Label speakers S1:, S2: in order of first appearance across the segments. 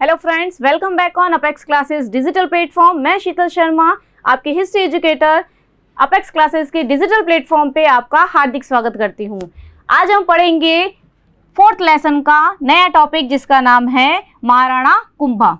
S1: Hello friends, welcome back on apex classes digital platform. मैं शीतल शर्मा, आपकी history educator, apex classes के digital platform पे आपका हार्दिक स्वागत करती हूँ। आज हम पढ़ेंगे 4th लेसन का नया टॉपिक जिसका नाम है Maharana Kumbha.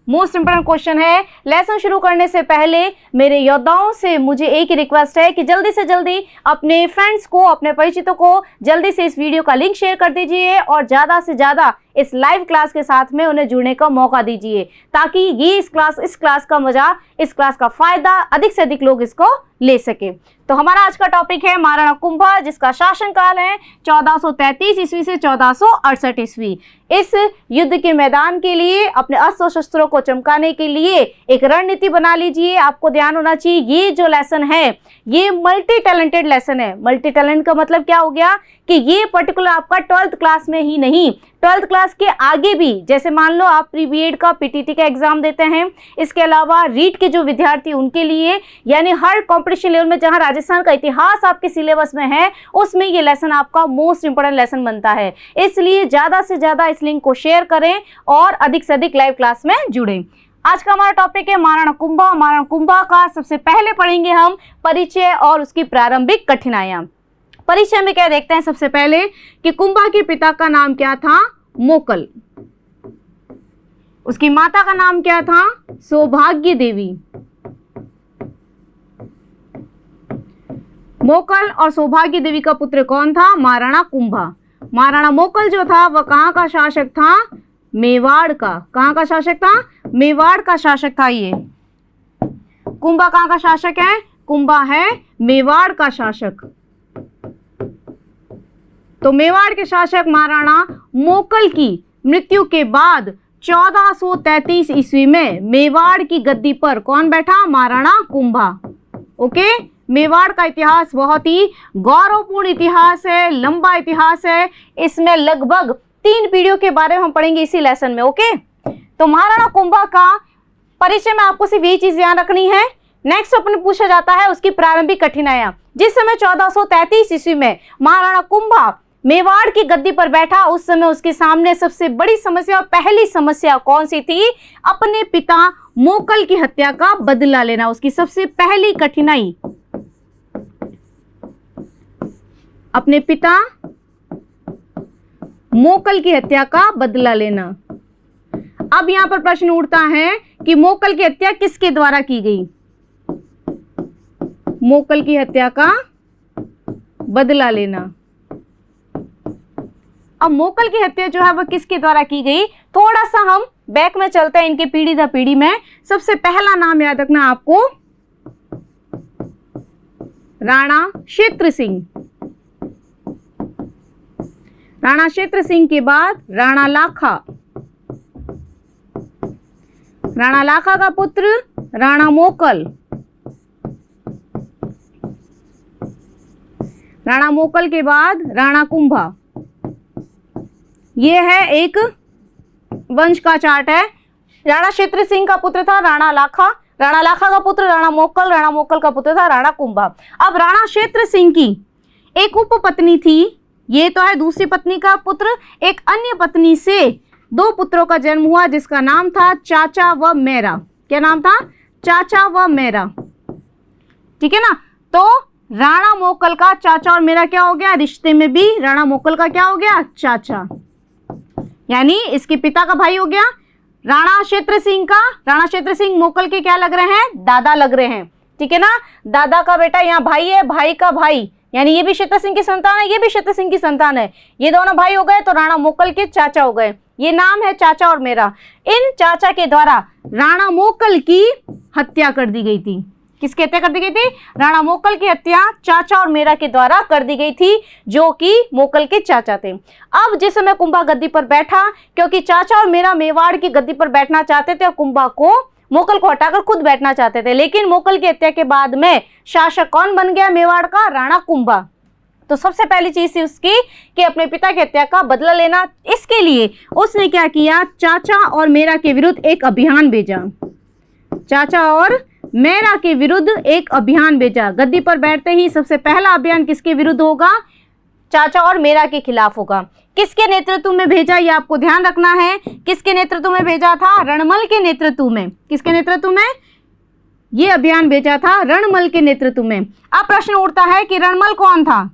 S1: Most important question है। लेसन शुरू करने से पहले मेरे योद्धाओं से मुझे एक ही रिक्वेस्ट है कि जल्दी से जल्दी अपने फ्रेंड्स को, अपने परिचितों को जल्दी से इस वीडियो का लिंक शेयर कर दीजिए और ज़्यादा से ज़्यादा इस लाइव क्लास के साथ में उन्हें जुड़ने का मौका दीजिए, ताकि ये इस क्लास का मजा, इस क्लास का फायदा अधिक से अधिक लोग इसको ले सके। तो हमारा आज का टॉपिक है महाराणा कुंभा, जिसका शासनकाल है 1433 ईस्वी से 1468 ईस्वी। इस युद्ध के मैदान के लिए, अपने अस्त्र शस्त्रों को चमकाने के लिए एक रणनीति बना लीजिए। आपको ध्यान होना चाहिए, ये जो लेसन है ये मल्टी टैलेंटेड लेसन है। मल्टी टैलेंट का मतलब क्या हो गया कि ये पर्टिकुलर आपका 12th क्लास में ही नहीं, 12th क्लास के आगे भी, जैसे मान लो आप प्री बीएड का पीटीटी का एग्जाम देते हैं, इसके अलावा रीट के जो विद्यार्थी उनके लिए, यानी हर कंपटीशन लेवल में जहां राजस्थान का इतिहास आपके सिलेबस में है उसमें ये लेसन आपका मोस्ट इंपोर्टेंट लेसन बनता है। इसलिए ज़्यादा से ज़्यादा इस लिंक को शेयर करें और अधिक से अधिक लाइव क्लास में जुड़ें। आज का हमारा टॉपिक है महाराणा कुंभा। महाराणा कुंभा का सबसे पहले पढ़ेंगे हम परिचय और उसकी प्रारंभिक कठिनाइयां। परिचय में क्या देखते हैं सबसे पहले कि कुंभा के पिता का नाम क्या था? मोकल। उसकी माता का नाम क्या था? सौभाग्य देवी। मोकल और सौभाग्य देवी का पुत्र कौन था? महाराणा कुंभा। महाराणा मोकल जो था वह कहाँ का शासक था? मेवाड़ का। कहाँ का शासक था? मेवाड़ का शासक था ये। कुंभा कहाँ का शासक है? कुंभा है मेवाड़ का शासक। तो मेवाड़ के शासक महाराणा मोकल की मृत्यु के बाद 1433 ईस्वी में मेवाड़ की गद्दी पर कौन बैठा? महाराणा कुंभा। ओके, मेवाड़ का इतिहास बहुत ही गौरवपूर्ण इतिहास है, लंबा इतिहास है। इसमें लगभग 3 पीढ़ियों के बारे में हम पढ़ेंगे इसी लेसन में। ओके, तो महाराणा कुंभा का परिचय में आपको सिर्फ यही चीज ध्यान रखनी है। नेक्स्ट अपने पूछा जाता है उसकी प्रारंभिक कठिनाइयां। जिस समय 1433 ईस्वी में महाराणा कुंभा मेवाड़ की गद्दी पर बैठा, उस समय उसके सामने सबसे बड़ी समस्या, पहली समस्या कौन सी थी? अपने पिता मोकल की हत्या का बदला लेना। उसकी सबसे पहली कठिनाई अपने पिता मोकल की हत्या का बदला लेना। अब यहां पर प्रश्न उठता है कि मोकल की हत्या किसके द्वारा की गई? मोकल की हत्या का बदला लेना। अब मोकल की हत्या जो है वह किसके द्वारा की गई? थोड़ा सा हम बैक में चलते हैं इनके पीढ़ी दर पीढ़ी में। सबसे पहला नाम याद रखना आपको, राणा क्षेत्र सिंह। राणा क्षेत्र सिंह के बाद राणा लाखा। राणा लाखा का पुत्र राणा मोकल। राणा मोकल के बाद राणा कुंभा। ये है एक वंश का चार्ट है। राणा क्षेत्र सिंह का पुत्र था राणा लाखा, राणा लाखा का पुत्र राणा मोकल का पुत्र था राणा कुंभा। अब राणा क्षेत्र सिंह की एक उपपत्नी थी, ये तो है दूसरी पत्नी का पुत्र। एक अन्य पत्नी से 2 पुत्रों का जन्म हुआ जिसका नाम था चाचा व मेरा। क्या नाम था? चाचा व मेरा। ठीक है ना। तो राणा मोकल का चाचा और मेरा क्या हो गया? रिश्ते में भी राणा मोकल का क्या हो गया? चाचा, यानी इसके पिता का भाई हो गया। राणा क्षेत्र सिंह का, राणा क्षेत्र सिंह मोकल के क्या लग रहे हैं? दादा लग रहे हैं। ठीक है ना। दादा का बेटा यहाँ भाई है, भाई का भाई, यानी ये भी क्षेत्र सिंह की संतान है, ये भी क्षेत्र सिंह की संतान है। ये दोनों भाई हो गए तो राणा मोकल के चाचा हो गए। ये नाम है चाचा और मेरा। इन चाचा के द्वारा राणा मोकल की हत्या कर दी गई थी। किसकी हत्या कर दी गई थी? राणा मोकल की हत्या चाचा और मेरा के द्वारा कर दी गई थी, जो कि मोकल के चाचा थे। अब जिस समय कुंभा गद्दी पर बैठा, क्योंकि चाचा और मेरा मेवाड़ की गद्दी पर बैठना चाहते थे और कुंभा को, मोकल को हटाकर खुद बैठना चाहते थे, लेकिन मोकल की हत्या के बाद में शासक कौन बन गया मेवाड़ का? राणा कुंभा। तो सबसे पहली चीज थी उसकी कि अपने पिता की हत्या का बदला लेना। इसके लिए उसने क्या किया? चाचा और मेरा के विरुद्ध एक अभियान भेजा। चाचा और मेरा के विरुद्ध एक अभियान भेजा। गद्दी पर बैठते ही सबसे पहला अभियान किसके विरुद्ध होगा? चाचा और मेरा के खिलाफ होगा। किसके नेतृत्व में भेजा, ये आपको ध्यान रखना है। किसके नेतृत्व में भेजा था? रणमल के नेतृत्व में। किसके नेतृत्व में? ये अभियान भेजा था रणमल के नेतृत्व में। अब प्रश्न उठता है कि रणमल कौन था?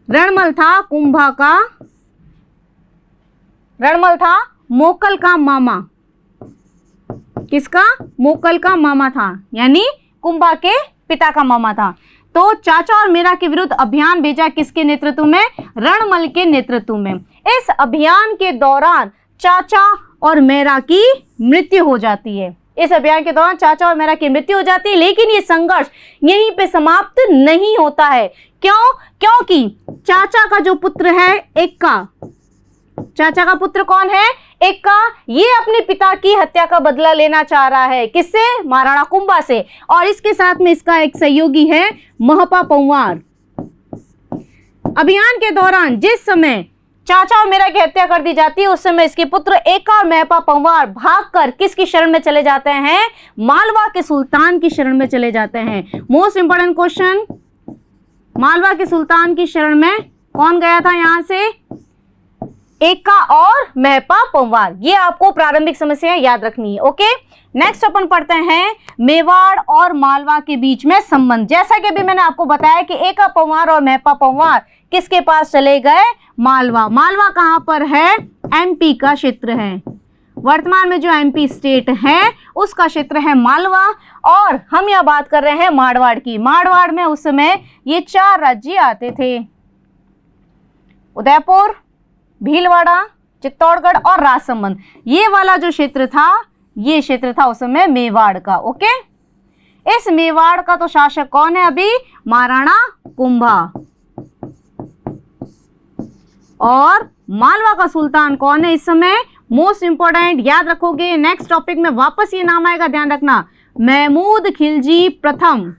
S1: रणमल था कुंभा का, रणमल था मोकल का मामा। किसका? मोकल का मामा था, यानी कुंभा के पिता का मामा था। तो चाचा और मेरा के विरुद्ध अभियान भेजा किसके नेतृत्व में? रणमल के नेतृत्व में। इस अभियान के दौरान चाचा और मेरा की मृत्यु हो जाती है। इस अभियान के दौरान चाचा और मेरा की मृत्यु हो जाती है, लेकिन ये संघर्ष यहीं पे समाप्त नहीं होता है। क्यों? क्योंकि चाचा का जो पुत्र है एक्का, चाचा का पुत्र कौन है? एक्का, ये अपने पिता की हत्या का बदला लेना चाह रहा है। किससे? महाराणा कुंभा से। और इसके साथ में इसका एक सहयोगी है महपा पंवार। अभियान के दौरान जिस समय चाचा और मेरा की हत्या कर दी जाती है, उस समय इसके पुत्र एक्का और महपा पंवार भागकर किसकी शरण में चले जाते हैं? मालवा के सुल्तान की शरण में चले जाते हैं। मोस्ट इंपोर्टेंट क्वेश्चन, मालवा के सुल्तान की शरण में कौन गया था? यहां से एक्का और महपा पंवार। ये आपको प्रारंभिक समस्याएं याद रखनी है। ओके, नेक्स्ट अपन पढ़ते हैं मेवाड़ और मालवा के बीच में संबंध। जैसा कि अभी मैंने आपको बताया कि एक्का पंवार और महपा पंवार किसके पास चले गए? मालवा। मालवा कहां पर है? एमपी का क्षेत्र है। वर्तमान में जो एमपी स्टेट है उसका क्षेत्र है मालवा। और हम यह बात कर रहे हैं मारवाड़ की। मारवाड़ में उस समय ये 4 राज्य आते थे, उदयपुर, भीलवाड़ा, चित्तौड़गढ़ और राजसमंद। ये वाला जो क्षेत्र था, ये क्षेत्र था उस समय मेवाड़ का। ओके, इस मेवाड़ का तो शासक कौन है अभी? महाराणा कुंभा। और मालवा का सुल्तान कौन है इस समय? मोस्ट इंपोर्टेंट, याद रखोगे नेक्स्ट टॉपिक में वापस ये नाम आएगा, ध्यान रखना, महमूद खिलजी प्रथम।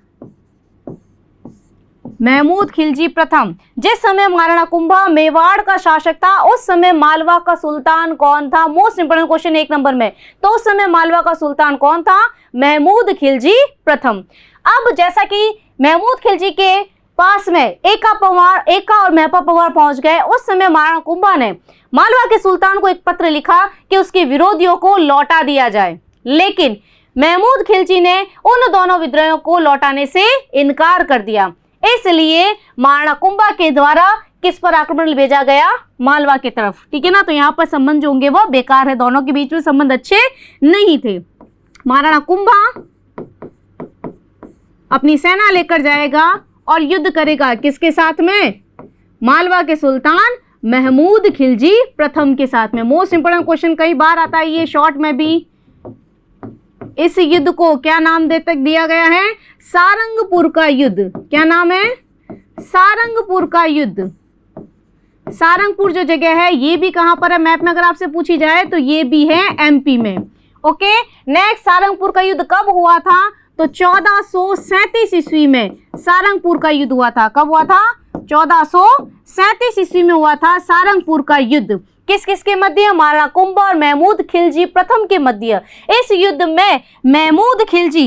S1: महमूद खिलजी प्रथम। जिस समय महाराणा कुंभा मेवाड़ का शासक था, उस समय मालवा का सुल्तान कौन था? मोस्ट इंपोर्टेंट क्वेश्चन 1 नंबर में। तो उस समय मालवा का सुल्तान कौन था? महमूद खिलजी प्रथम। अब जैसा कि महमूद खिलजी के पास में एक्का और महपा पंवार पहुंच गए, उस समय महाराणा कुंभा ने मालवा के सुल्तान को एक पत्र लिखा कि उसके विरोधियों को लौटा दिया जाए। लेकिन महमूद खिलजी ने उन दोनों विद्रोहियों को लौटाने से इनकार कर दिया। इसलिए महाराणा कुंभा के द्वारा किस पर आक्रमण भेजा गया? मालवा की तरफ। ठीक है ना, तो यहाँ पर संबंध जो होंगे वो बेकार है, दोनों के बीच में संबंध अच्छे नहीं थे। महाराणा कुंभा अपनी सेना लेकर जाएगा और युद्ध करेगा किसके साथ में? मालवा के सुल्तान महमूद खिलजी प्रथम के साथ में। मोस्ट इंपोर्टेंट क्वेश्चन कई बार आता है ये शॉर्ट में भी। इस युद्ध को क्या नाम दिया गया है? सारंगपुर का युद्ध। क्या नाम है? सारंगपुर का युद्ध। सारंगपुर जो जगह है ये भी कहां पर है मैप में अगर आपसे पूछी जाए तो ये भी है एमपी में। ओके, नेक्स्ट, सारंगपुर का युद्ध कब हुआ था? तो 1437 ईस्वी में सारंगपुर का युद्ध हुआ था। कब हुआ था? 1437 ईस्वी में हुआ था सारंगपुर का युद्ध। किस किस के मध्य? महाराणा कुंभा और महमूद खिलजी प्रथम के मध्य। इस युद्ध में महमूद खिलजी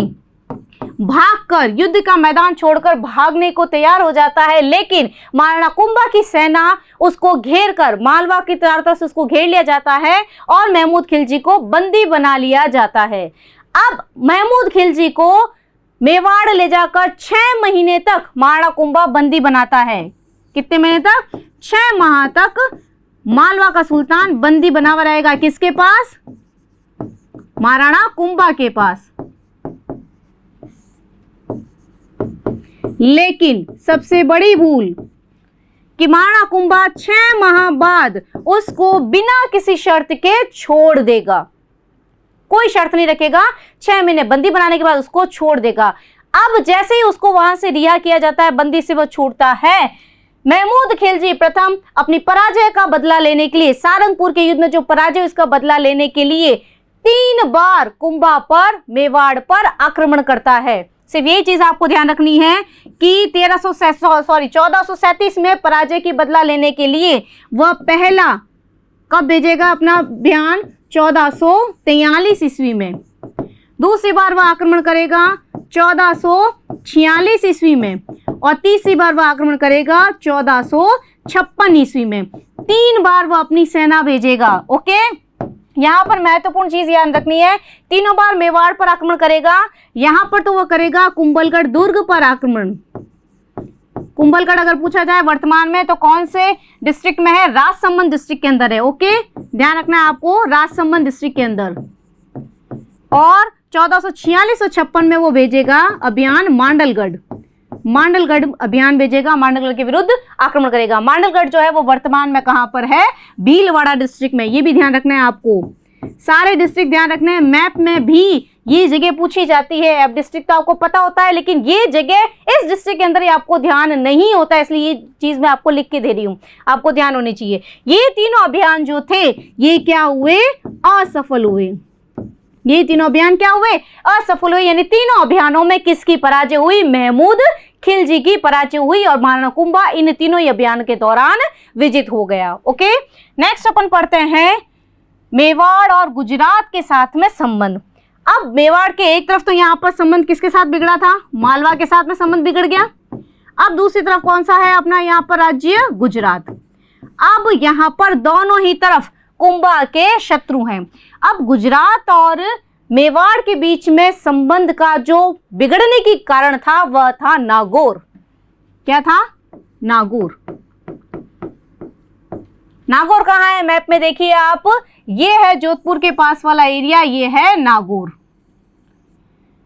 S1: भागकर, युद्ध का मैदान छोड़कर भागने को तैयार हो जाता है, लेकिन महाराणा कुंभा की सेना उसको घेर कर, मालवा की तरफ से उसको घेर लिया जाता है और महमूद खिलजी को बंदी बना लिया जाता है। अब महमूद खिलजी को मेवाड़ ले जाकर 6 महीने तक महाराणा कुंभा बंदी बनाता है। कितने महीने तक? 6 माह तक मालवा का सुल्तान बंदी बना हुआ रहेगा। किसके पास? महाराणा कुंभा के पास। लेकिन सबसे बड़ी भूल कि महाराणा कुंभा 6 माह बाद उसको बिना किसी शर्त के छोड़ देगा। कोई शर्त नहीं रखेगा, 6 महीने बंदी बनाने के बाद उसको छोड़ देगा। अब जैसे ही उसको वहां से रिहा किया जाता है, बंदी से वो छूटता है, महमूद खिलजी प्रथम अपनी पराजय का बदला लेने के लिए, सारंगपुर के युद्ध में जो पराजय उसका बदला लेने के लिए 3 बार कुंभा पर, मेवाड़ पर आक्रमण करता है। सिर्फ ये चीज आपको ध्यान रखनी है कि 1437 में पराजय की बदला लेने के लिए वह पहला कब भेजेगा अपना अभियान? 1443 ईस्वी में। दूसरी बार वह आक्रमण करेगा 1446 ईस्वी में और तीसरी बार वह आक्रमण करेगा 1856 ईस्वी में 3 बार वो अपनी सेना भेजेगा। ओके, यहाँ पर महत्वपूर्ण चीज याद रखनी है, तीनों बार मेवाड़ पर आक्रमण करेगा। यहाँ पर तो वो करेगा कुंभलगढ़ दुर्ग पर आक्रमण। कुंभलगढ़ अगर पूछा जाए वर्तमान में तो कौन से डिस्ट्रिक्ट में है, राजसमंद डिस्ट्रिक्ट के अंदर है। ओके, ध्यान रखना है आपको, राजसमंद डिस्ट्रिक्ट के अंदर। और 1446-56 में वो भेजेगा अभियान मांडलगढ़, मांडलगढ़ अभियान भेजेगा, मांडलगढ़ के विरुद्ध आक्रमण करेगा। मांडलगढ़ जो है वो वर्तमान में कहां पर है, भीलवाड़ा डिस्ट्रिक्ट में। ये भी ध्यान रखना है आपको, सारे डिस्ट्रिक्ट ध्यान रखने हैं। मैप में भी ये जगह पूछी जाती है। अब डिस्ट्रिक्ट तो आपको पता होता है, लेकिन ये जगह इस डिस्ट्रिक्ट के अंदर ही आपको ध्यान नहीं होता है, इसलिए ये चीज मैं आपको लिख के दे रही हूँ, आपको ध्यान होनी चाहिए। ये तीनों अभियान जो थे ये क्या हुए, असफल हुए। ये तीनों अभियान क्या हुए, असफल हुए। यानी तीनों अभियानों में किसकी पराजय हुई, महमूद खिलजी की पराजय हुई और महाराणा कुंभा इन तीनों ही अभियान के दौरान विजित हो गया। ओके, नेक्स्ट अपन पढ़ते हैं मेवाड़ और गुजरात के साथ में संबंध। अब मेवाड़ के एक तरफ तो यहाँ पर संबंध किसके साथ बिगड़ा था, मालवा के साथ में संबंध बिगड़ गया। अब दूसरी तरफ कौन सा है अपना यहाँ पर राज्य, गुजरात। अब यहाँ पर दोनों ही तरफ कुंभा के शत्रु हैं। अब गुजरात और मेवाड़ के बीच में संबंध का जो बिगड़ने की कारण था वह था नागौर। क्या था, नागौर। नागौर कहाँ है, मैप में देखिए आप, ये है जोधपुर के पास वाला एरिया, ये है नागौर।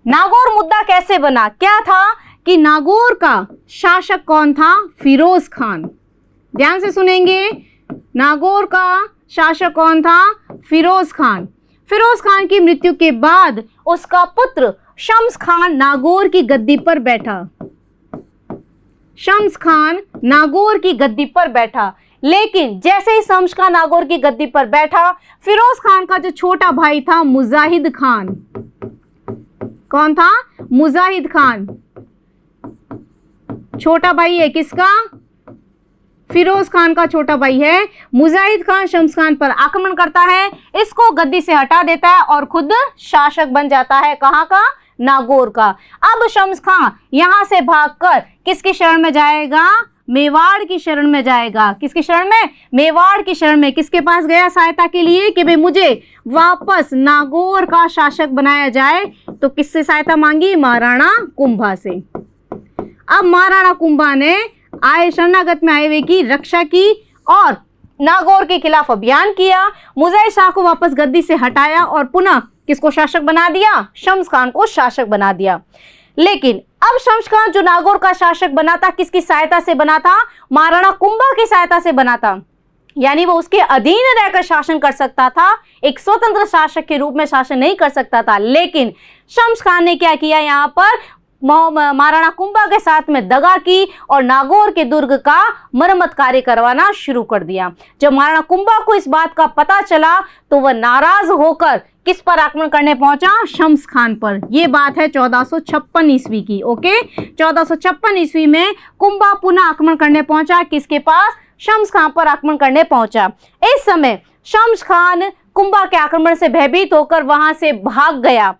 S1: नागौर मुद्दा कैसे बना, क्या था कि नागौर का शासक कौन था, फिरोज खान। ध्यान से सुनेंगे, नागौर का शासक कौन था, फिरोज खान। फिरोज खान की मृत्यु के बाद उसका पुत्र शम्स खान नागौर की गद्दी पर बैठा। शम्स खान नागौर की गद्दी पर बैठा, लेकिन जैसे ही शम्स खान नागौर की गद्दी पर बैठा, फिरोज खान का जो छोटा भाई था मुजाहिद खान, कौन था, मुजाहिद खान, छोटा भाई है किसका, फिरोज खान का छोटा भाई है। मुजाहिद खान शम्स खान पर आक्रमण करता है, इसको गद्दी से हटा देता है और खुद शासक बन जाता है। कहाँ का, नागौर का। अब शम्स खान यहां से भागकर किसकी शरण में जाएगा, मेवाड़ की शरण में जाएगा। किसकी शरण में, मेवाड़ की शरण में। किसके पास गया सहायता के लिए कि भाई मुझे वापस नागौर का शासक बनाया जाए, तो किससे सहायता मांगी, महाराणा कुंभा से। अब महाराणा कुंभा ने आए शरणागत में आए हुए की रक्षा की और नागौर के खिलाफ अभियान किया। मुजाहिद शाह को वापस गद्दी से हटाया और पुनः किसको शासक बना दिया, शम्स खान को शासक बना दिया। लेकिन अब शम्स खान जो नागौर का शासक बना था, किसकी सहायता से बना था, महाराणा कुंभा की सहायता से बना था। यानी वो उसके अधीन रहकर शासन कर सकता था, एक स्वतंत्र शासक के रूप में शासन नहीं कर सकता था। लेकिन शम्स खान ने क्या किया, यहाँ पर महाराणा कुंभा के साथ में दगा की और नागौर के दुर्ग का मरम्मत कार्य करवाना शुरू कर दिया। जब महाराणा कुंभा को इस बात का पता चला तो वह नाराज होकर किस पर आक्रमण करने पहुंचा, शम्स खान पर। यह बात है 1456 ईस्वी की। ओके, 1456 ईस्वी में कुंभा पुनः आक्रमण करने पहुंचा, किसके पास, शम्स खान पर आक्रमण करने पहुंचा। इस समय शम्स खान कुंभा के आक्रमण से भयभीत होकर वहां से भाग गया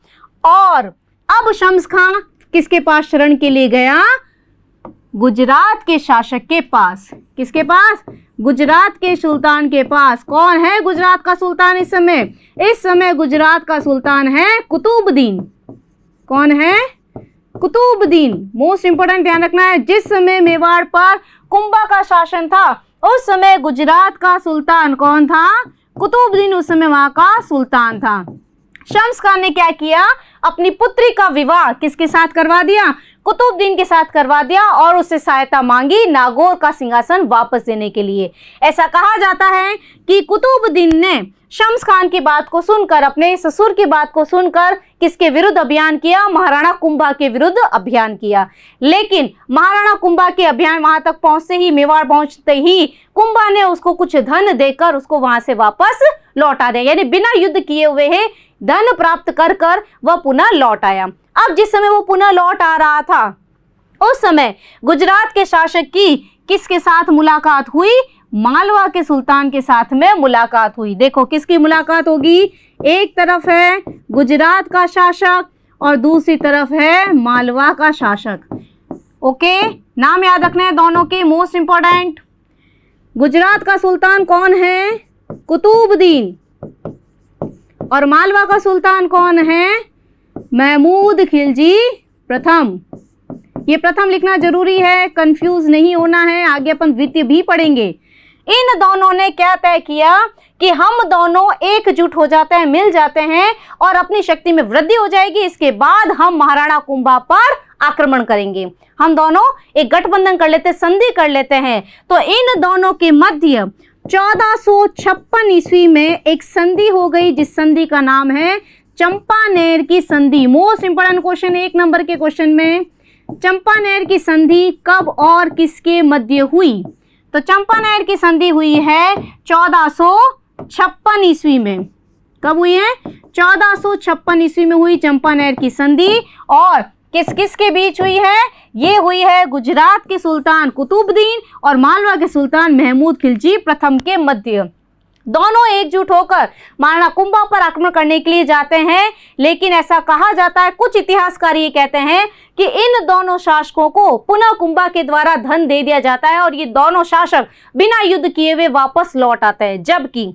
S1: और अब शम्स खान किसके पास शरण के लिए गया, गुजरात के शासक के पास। किसके पास, गुजरात के सुल्तान के पास। कौन है गुजरात का सुल्तान इस समय, इस समय गुजरात का सुल्तान है कुतुबुद्दीन। कौन है, कुतुबुद्दीन। मोस्ट इंपोर्टेंट ध्यान रखना है, जिस समय मेवाड़ पर कुंभा का शासन था उस समय गुजरात का सुल्तान कौन था, कुतुबुद्दीन उस समय वहां का सुल्तान था। शम्स खान ने क्या किया, अपनी पुत्री का विवाह किसके साथ करवा दिया, कुतुबुद्दीन के साथ करवा दिया और उससे सहायता मांगी नागौर का सिंहासन वापस देने के लिए। ऐसा कहा जाता है कि कुतुबुद्दीन ने शम्स खान की बात को सुनकर, अपने ससुर की बात को सुनकर किसके विरुद्ध अभियान किया, महाराणा कुंभा के विरुद्ध अभियान किया। लेकिन महाराणा कुंभा के अभियान वहां तक पहुंचते ही, मेवाड़ पहुंचते ही कुंभा ने उसको कुछ धन देकर उसको वहां से वापस लौटा दिया। यानी बिना युद्ध किए हुए है धन प्राप्त कर कर वह पुनः लौट आया। अब जिस समय वो पुनः लौट आ रहा था उस समय गुजरात के शासक की किसके साथ मुलाकात हुई, मालवा के सुल्तान के साथ में मुलाकात हुई। देखो किसकी मुलाकात होगी, एक तरफ है गुजरात का शासक और दूसरी तरफ है मालवा का शासक। ओके, नाम याद रखने हैं दोनों के, मोस्ट इंपॉर्टेंट। गुजरात का सुल्तान कौन है? कुतुबुद्दीन। और मालवा का सुल्तान कौन है? महमूद खिलजी प्रथम। ये प्रथम लिखना जरूरी है, कंफ्यूज नहीं होना है, आगे अपन द्वितीय भी पढ़ेंगे। इन दोनों ने क्या तय किया कि हम दोनों एकजुट हो जाते हैं, मिल जाते हैं और अपनी शक्ति में वृद्धि हो जाएगी। इसके बाद हम महाराणा कुंभा पर आक्रमण करेंगे। हम दोनों एक गठबंधन कर लेते, संधि कर लेते हैं। तो इन दोनों के मध्य 1456 ईस्वी में एक संधि हो गई, जिस संधि का नाम है चंपानेर की संधि। मोस्ट इंपोर्टेंट क्वेश्चन, 1 नंबर के क्वेश्चन में, चंपानेर की संधि कब और किसके मध्य हुई? तो चंपानेर की संधि हुई है 1456 ईस्वी में। कब हुई है? 1456 ईस्वी में हुई चंपानेर की संधि। और किस किस के बीच हुई है? ये हुई है गुजरात के सुल्तान कुतुबुद्दीन और मालवा के सुल्तान महमूद खिलजी प्रथम के मध्य। दोनों एकजुट होकर महाराणा कुंभा पर आक्रमण करने के लिए जाते हैं। लेकिन ऐसा कहा जाता है, कुछ इतिहासकार ये कहते हैं कि इन दोनों शासकों को पुनः कुंभा के द्वारा धन दे दिया जाता है और ये दोनों शासक बिना युद्ध किए हुए वापस लौट आते हैं। जबकि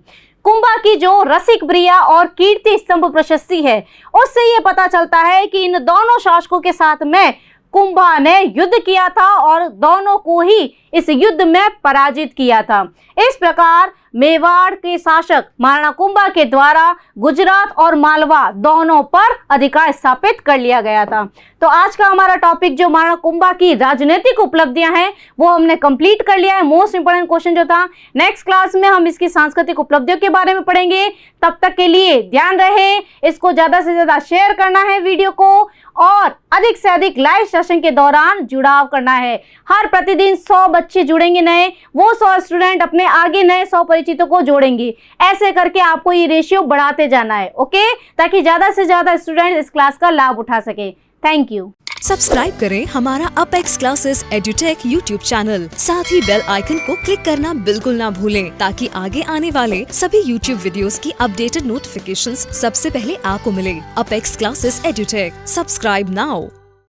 S1: कुंभा की जो रसिक ब्रिया और कीर्ति स्तंभ प्रशस्ति है, उससे ये पता चलता है कि इन दोनों शासकों के साथ में कुंभा ने युद्ध किया था और दोनों को ही इस युद्ध में पराजित किया था। इस प्रकार मेवाड़ के शासक महाराणा कुंभा के द्वारा गुजरात और मालवा दोनों पर अधिकार स्थापित कर लिया गया था। तो आज का हमारा टॉपिक जो महाराणा कुंभा की राजनीतिक उपलब्धियां हैं वो हमने कंप्लीट कर लिया है। मोस्ट इंपोर्टेंट क्वेश्चन जो था, नेक्स्ट क्लास में हम इसकी सांस्कृतिक उपलब्धियों के बारे में पढ़ेंगे। तब तक के लिए ध्यान रहे, इसको ज्यादा से ज्यादा शेयर करना है वीडियो को और अधिक से अधिक लाइव सेशन के दौरान जुड़ाव करना है। हर प्रतिदिन 100 बच्चे जुड़ेंगे नए, वो 100 स्टूडेंट अपने आगे नए 100 परिचितों को जोड़ेंगे। ऐसे करके आपको ये रेशियो बढ़ाते जाना है, ओके, ताकि ज्यादा से ज्यादा स्टूडेंट इस क्लास का लाभ उठा सके। Thank you.
S2: सब्सक्राइब करें हमारा Apex classes edutech YouTube channel. साथ ही बेल आइकन को क्लिक करना बिल्कुल ना भूलें, ताकि आगे आने वाले सभी यूट्यूब वीडियोस की अपडेटेड नोटिफिकेशंस सबसे पहले आपको मिले। Apex classes edutech, subscribe now.